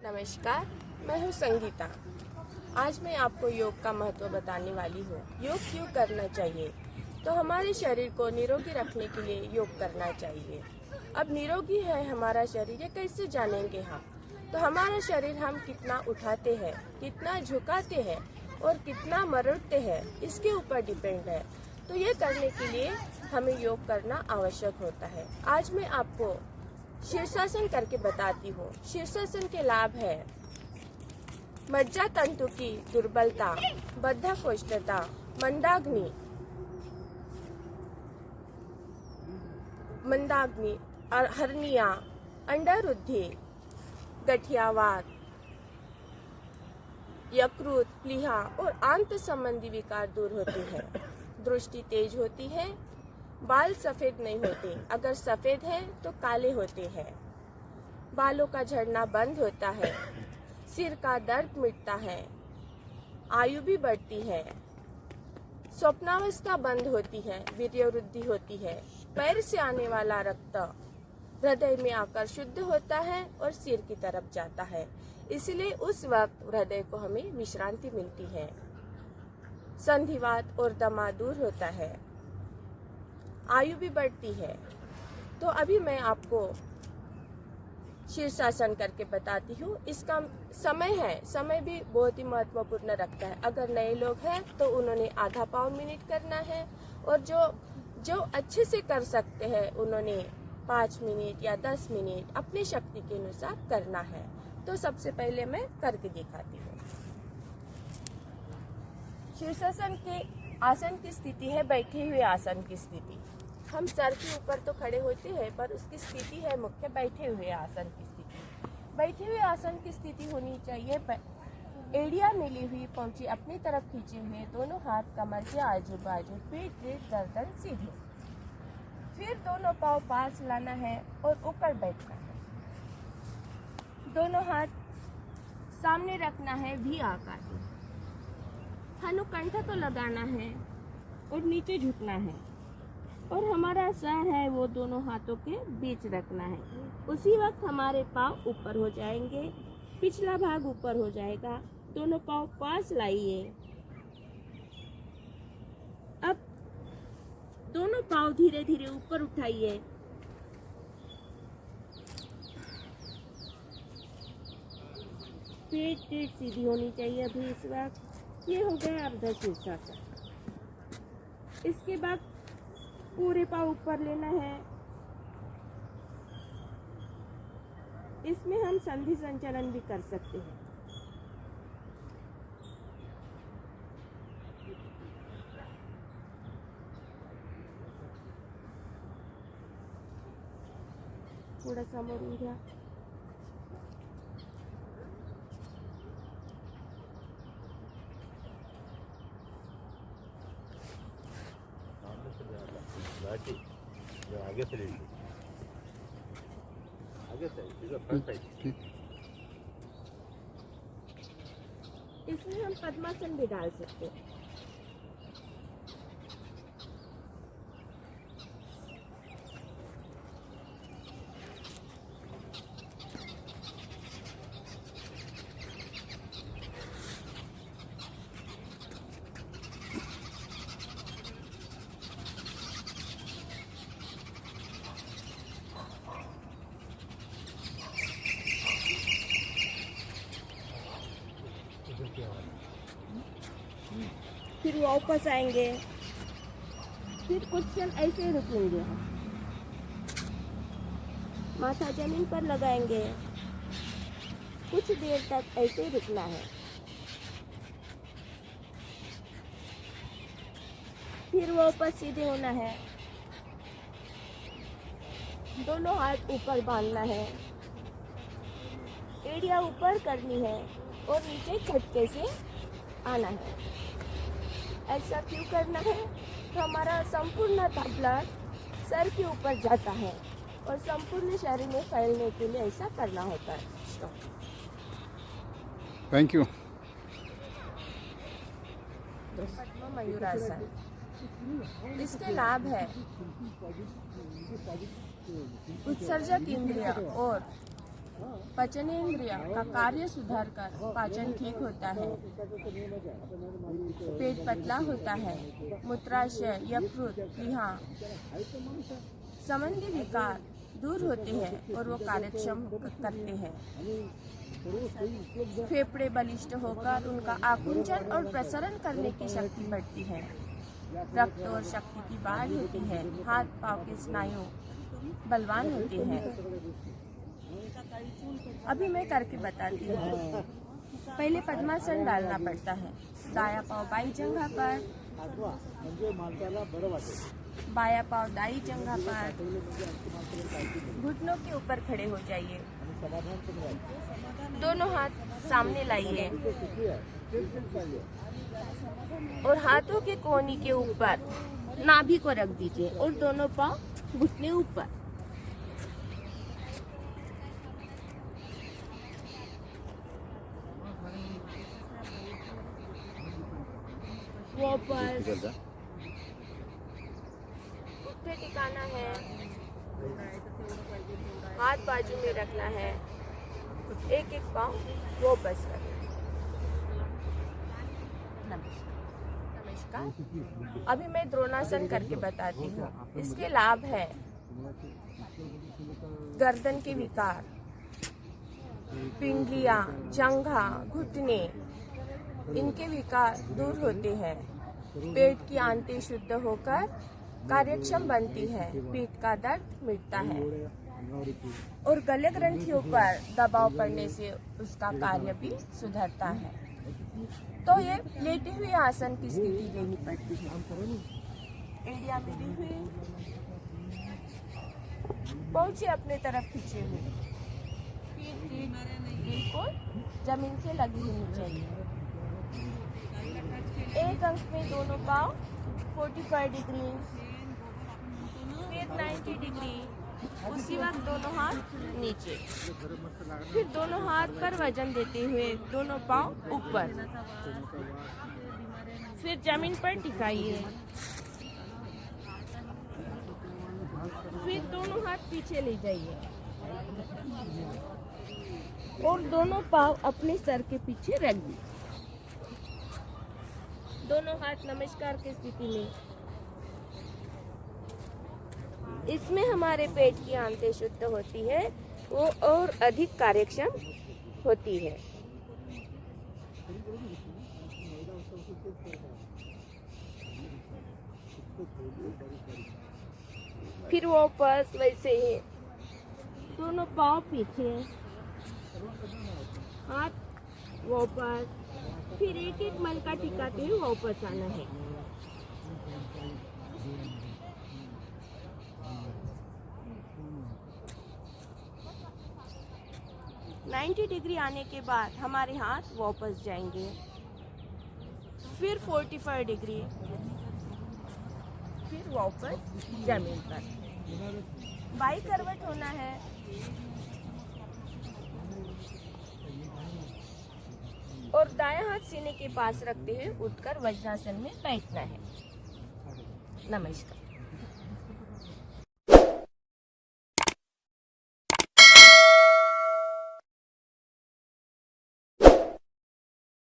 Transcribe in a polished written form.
नमस्कार, मैं हूँ संगीता। आज मैं आपको योग का महत्व बताने वाली हूँ। योग क्यों करना चाहिए? तो हमारे शरीर को निरोगी रखने के लिए योग करना चाहिए। अब निरोगी है हमारा शरीर, ये कैसे जानेंगे हम? तो हमारा शरीर हम कितना उठाते हैं, कितना झुकाते हैं और कितना मरोड़ते हैं, इसके ऊपर डिपेंड है। तो ये करने के लिए हमें योग करना आवश्यक होता है। आज मैं आपको शीर्षासन करके बताती हूँ। शीर्षासन के लाभ है मज्जा तंतु की दुर्बलता, बद्धकोष्ठता, मंदाग्नि, हर्निया, अंडरवृद्धि, गठियावात, यकृत, प्लीहा और आंत संबंधी विकार दूर होते हैं। दृष्टि तेज होती है। बाल सफेद नहीं होते, अगर सफेद है तो काले होते हैं। बालों का झड़ना बंद होता है। सिर का दर्द मिटता है। आयु भी बढ़ती है। स्वप्नावस्था बंद होती है। वीर्य वृद्धि होती है। पैर से आने वाला रक्त हृदय में आकर शुद्ध होता है और सिर की तरफ जाता है, इसलिए उस वक्त हृदय को हमें विश्रांति मिलती है। संधिवात और दमा दूर होता है। आयु भी बढ़ती है। तो अभी मैं आपको शीर्षासन करके बताती हूँ। इसका समय भी बहुत ही महत्वपूर्ण रखता है। अगर नए लोग हैं तो उन्होंने आधा पौन मिनट करना है, और जो अच्छे से कर सकते हैं उन्होंने 5 मिनट या 10 मिनट अपनी शक्ति के अनुसार करना है। तो सबसे पहले मैं करके दिखाती हूँ। शीर्षासन के आसन की स्थिति है बैठे हुए आसन की स्थिति। हम सर के ऊपर तो खड़े होते हैं, पर उसकी स्थिति है मुख्य बैठे हुए आसन की स्थिति। बैठे हुए आसन की स्थिति होनी चाहिए एड़ियां मिली हुई, पहुंची अपनी तरफ खींचे हुए, दोनों हाथ कमर के आजू बाजू, पीठ गर्दन सीधे। फिर दोनों पाँव पास लाना है और ऊपर बैठना है। दोनों हाथ सामने रखना है वी आकार में। हनुकंठ को लगाना है और नीचे झुकना है, और हमारा सर है वो दोनों हाथों के बीच रखना है। उसी वक्त हमारे पाँव ऊपर हो जाएंगे, पिछला भाग ऊपर हो जाएगा। दोनों पाँव पास लाइए। अब दोनों पाँव धीरे धीरे ऊपर उठाइए। पीठ सीधी होनी चाहिए अभी इस वक्त। ये हो गया अर्ध शीर्षासन। इसके बाद पूरे पाँव ऊपर लेना है। इसमें हम संधि संचलन भी कर सकते हैं। थोड़ा सा मोड़ गया। आगे से लीजिए, आगे से फ्रंट साइड। इसमें हम पद्मासन भी डाल सकते हैं। फिर वापस आएंगे। फिर कुछ क्षण ऐसे रुकेंगे हम। माथा जमीन पर लगाएंगे। कुछ देर तक ऐसे रुकना है। फिर वापस सीधे होना है। दोनों हाथ ऊपर बांधना है। एड़ियां ऊपर करनी है और नीचे झटके से आना है। ऐसा क्यों करना है? तो हमारा संपूर्ण ब्लड सर के ऊपर जाता है और संपूर्ण शरीर में फैलने के लिए ऐसा करना होता है। Thank you. पद्म मयूरासन। इसके लाभ है उत्सर्जक इंद्रिय और पचनेंद्रिय का कार्य सुधार कर पाचन ठीक होता है, पेट पतला होता है, मूत्राशय यकृत प्लीहा संबंधी विकार दूर होते हैं और वो कार्यक्षम करते हैं। फेफड़े बलिष्ठ होकर उनका आकुंचन और प्रसरण करने की शक्ति बढ़ती है। रक्त और शक्ति की बाढ़ होती है। हाथ पांव के स्नायु बलवान होते हैं। अभी मैं करके बताती हूँ। पहले पद्मासन डालना पड़ता है। दाया पांव बाई जंघा पर, बाया पांव दाई जंघा पर। घुटनों के ऊपर खड़े हो जाइए। दोनों हाथ सामने लाइए और हाथों के कोहनी के ऊपर नाभि को रख दीजिए और दोनों पांव घुटने ऊपर। वापस घुटने टिकाना है, हाथ बाजू में रखना है, एक एक पांव वापस करें। नमस्कार। अभी मैं द्रोणासन करके बताती हूँ। इसके लाभ है गर्दन के विकार, पिंडलियां, जंघा, घुटने, इनके विकार दूर होते हैं। पेट की आंतें शुद्ध होकर कार्यक्षम बनती है। पेट का दर्द मिटता है और गले ग्रंथियों पर दबाव पड़ने से उसका कार्य भी सुधरता है। तो ये लेटे हुए आसन की स्थिति लेनी पड़ती है। एड़िया मिली हुई, पहुंचे अपने तरफ खींचे हुए, पीठ बिल्कुल जमीन से लगी होनी चाहिए। एक अंक में दोनों पांव 45 डिग्री, फिर 90 डिग्री। उसी वक्त दोनों हाथ नीचे, फिर दोनों हाथ पर वजन देते हुए दोनों पांव ऊपर, फिर जमीन पर टिकाइए। फिर दोनों हाथ पीछे ले जाइए और दोनों पांव अपने सर के पीछे रख दीजिए। दोनों हाथ नमस्कार की स्थिति में। इसमें हमारे पेट की आंतें शुद्ध होती है, वो और अधिक कार्यक्षम होती है। फिर वापस वैसे ही दोनों पांव पीछे, हाथ वापस, फिर एक एक मलका टिकाते हुए वापस आना है। नाइन्टी डिग्री आने के बाद हमारे हाथ वापस जाएंगे। फिर 45 डिग्री, फिर वापस जमीन पर। बाई करवट होना है। और दायां हाथ सीने के पास रखते हुए उठकर वज्रासन में बैठना है। नमस्कार।